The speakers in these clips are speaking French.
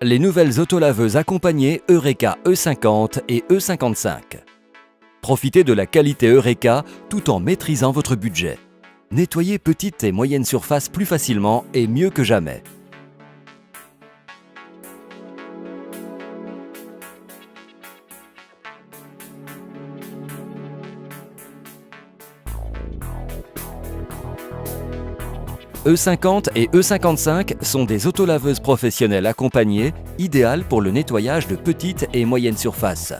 Les nouvelles autolaveuses accompagnées Eureka E50 et E55. Profitez de la qualité Eureka tout en maîtrisant votre budget. Nettoyez petites et moyennes surfaces plus facilement et mieux que jamais. E50 et E55 sont des autolaveuses professionnelles accompagnées, idéales pour le nettoyage de petites et moyennes surfaces.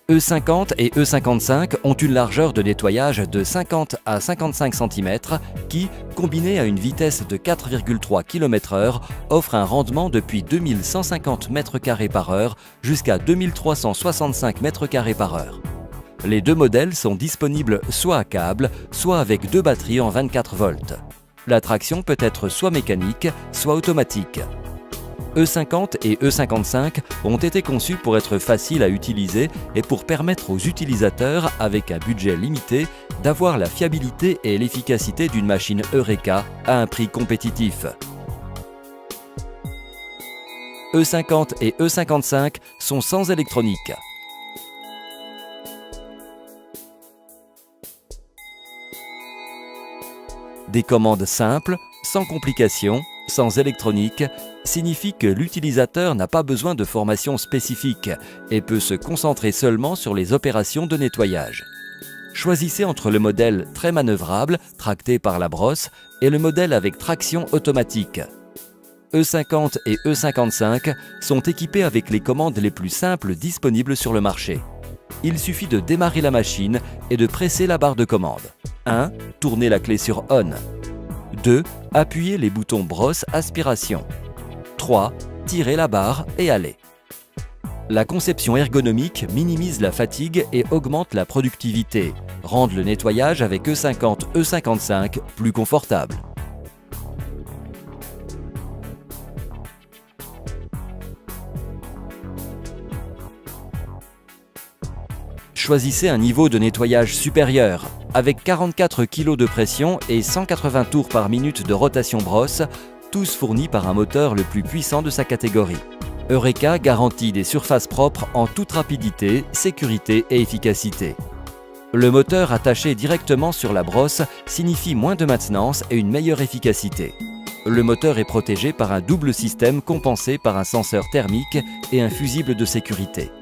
E50 et E55 ont une largeur de nettoyage de 50 à 55 cm qui, combinée à une vitesse de 4,3 km/h, offre un rendement depuis 2150 m² par heure jusqu'à 2365 m² par heure. Les deux modèles sont disponibles soit à câble, soit avec deux batteries en 24 volts. La traction peut être soit mécanique, soit automatique. E50 et E55 ont été conçus pour être faciles à utiliser et pour permettre aux utilisateurs, avec un budget limité, d'avoir la fiabilité et l'efficacité d'une machine Eureka à un prix compétitif. E50 et E55 sont sans électronique. Des commandes simples, sans complications, sans électronique, signifie que l'utilisateur n'a pas besoin de formation spécifique et peut se concentrer seulement sur les opérations de nettoyage. Choisissez entre le modèle très manœuvrable, tracté par la brosse, et le modèle avec traction automatique. E50 et E55 sont équipés avec les commandes les plus simples disponibles sur le marché. Il suffit de démarrer la machine et de presser la barre de commande. 1. Tournez la clé sur On. 2. Appuyez les boutons brosse aspiration. 3. Tirez la barre et allez. La conception ergonomique minimise la fatigue et augmente la productivité, rendent le nettoyage avec E50, E55 plus confortable. Choisissez un niveau de nettoyage supérieur. Avec 44 kg de pression et 180 tours par minute de rotation brosse, tous fournis par un moteur le plus puissant de sa catégorie. Eureka garantit des surfaces propres en toute rapidité, sécurité et efficacité. Le moteur attaché directement sur la brosse signifie moins de maintenance et une meilleure efficacité. Le moteur est protégé par un double système compensé par un senseur thermique et un fusible de sécurité.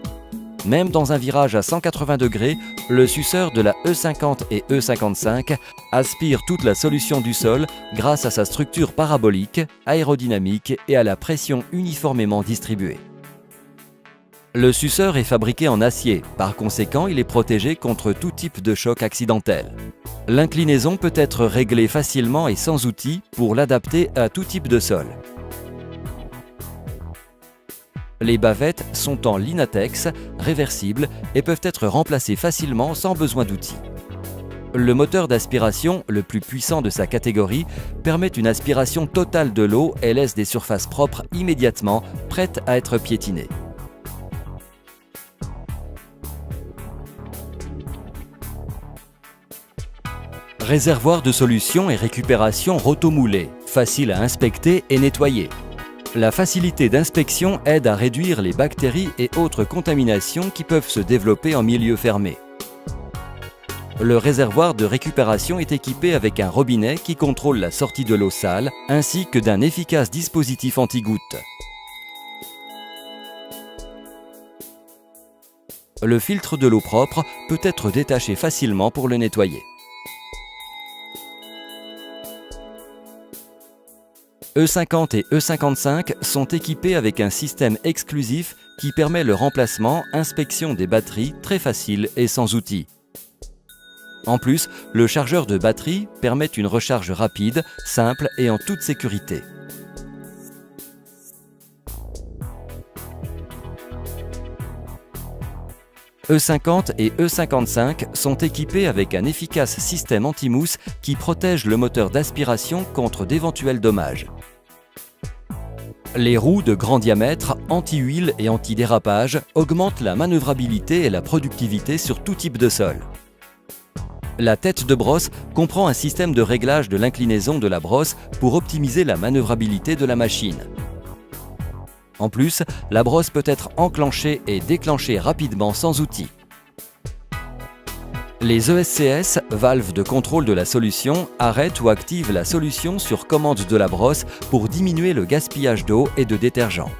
Même dans un virage à 180 degrés, le suceur de la E50 et E55 aspire toute la solution du sol grâce à sa structure parabolique, aérodynamique et à la pression uniformément distribuée. Le suceur est fabriqué en acier, par conséquent il est protégé contre tout type de choc accidentel. L'inclinaison peut être réglée facilement et sans outil pour l'adapter à tout type de sol. Les bavettes sont en Linatex, réversibles et peuvent être remplacées facilement sans besoin d'outils. Le moteur d'aspiration, le plus puissant de sa catégorie, permet une aspiration totale de l'eau et laisse des surfaces propres immédiatement, prêtes à être piétinées. Réservoir de solution et récupération rotomoulé, facile à inspecter et nettoyer. La facilité d'inspection aide à réduire les bactéries et autres contaminations qui peuvent se développer en milieu fermé. Le réservoir de récupération est équipé avec un robinet qui contrôle la sortie de l'eau sale ainsi que d'un efficace dispositif anti-gouttes. Le filtre de l'eau propre peut être détaché facilement pour le nettoyer. E50 et E55 sont équipés avec un système exclusif qui permet le remplacement, inspection des batteries très facile et sans outils. En plus, le chargeur de batterie permet une recharge rapide, simple et en toute sécurité. E50 et E55 sont équipés avec un efficace système anti-mousse qui protège le moteur d'aspiration contre d'éventuels dommages. Les roues de grand diamètre, anti-huile et anti-dérapage augmentent la manœuvrabilité et la productivité sur tout type de sol. La tête de brosse comprend un système de réglage de l'inclinaison de la brosse pour optimiser la manœuvrabilité de la machine. En plus, la brosse peut être enclenchée et déclenchée rapidement sans outil. Les ESCS, valves de contrôle de la solution, arrêtent ou activent la solution sur commande de la brosse pour diminuer le gaspillage d'eau et de détergent.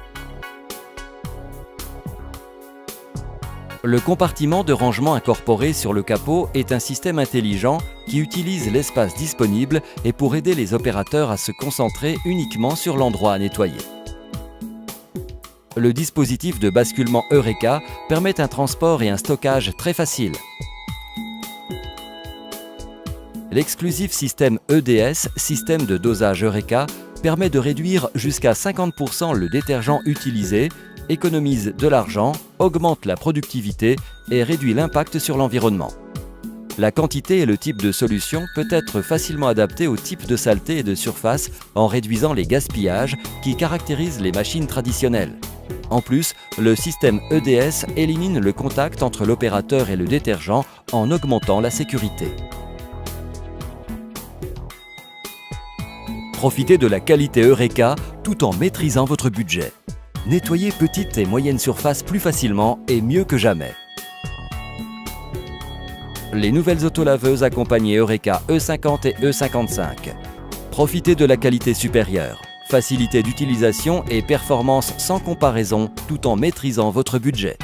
Le compartiment de rangement incorporé sur le capot est un système intelligent qui utilise l'espace disponible et pour aider les opérateurs à se concentrer uniquement sur l'endroit à nettoyer. Le dispositif de basculement Eureka permet un transport et un stockage très facile. L'exclusif système EDS, système de dosage Eureka, permet de réduire jusqu'à 50% le détergent utilisé, économise de l'argent, augmente la productivité et réduit l'impact sur l'environnement. La quantité et le type de solution peut être facilement adapté au type de saleté et de surface en réduisant les gaspillages qui caractérisent les machines traditionnelles. En plus, le système EDS élimine le contact entre l'opérateur et le détergent en augmentant la sécurité. Profitez de la qualité Eureka tout en maîtrisant votre budget. Nettoyez petites et moyennes surfaces plus facilement et mieux que jamais. Les nouvelles autolaveuses accompagnées Eureka E50 et E55. Profitez de la qualité supérieure, facilité d'utilisation et performance sans comparaison tout en maîtrisant votre budget.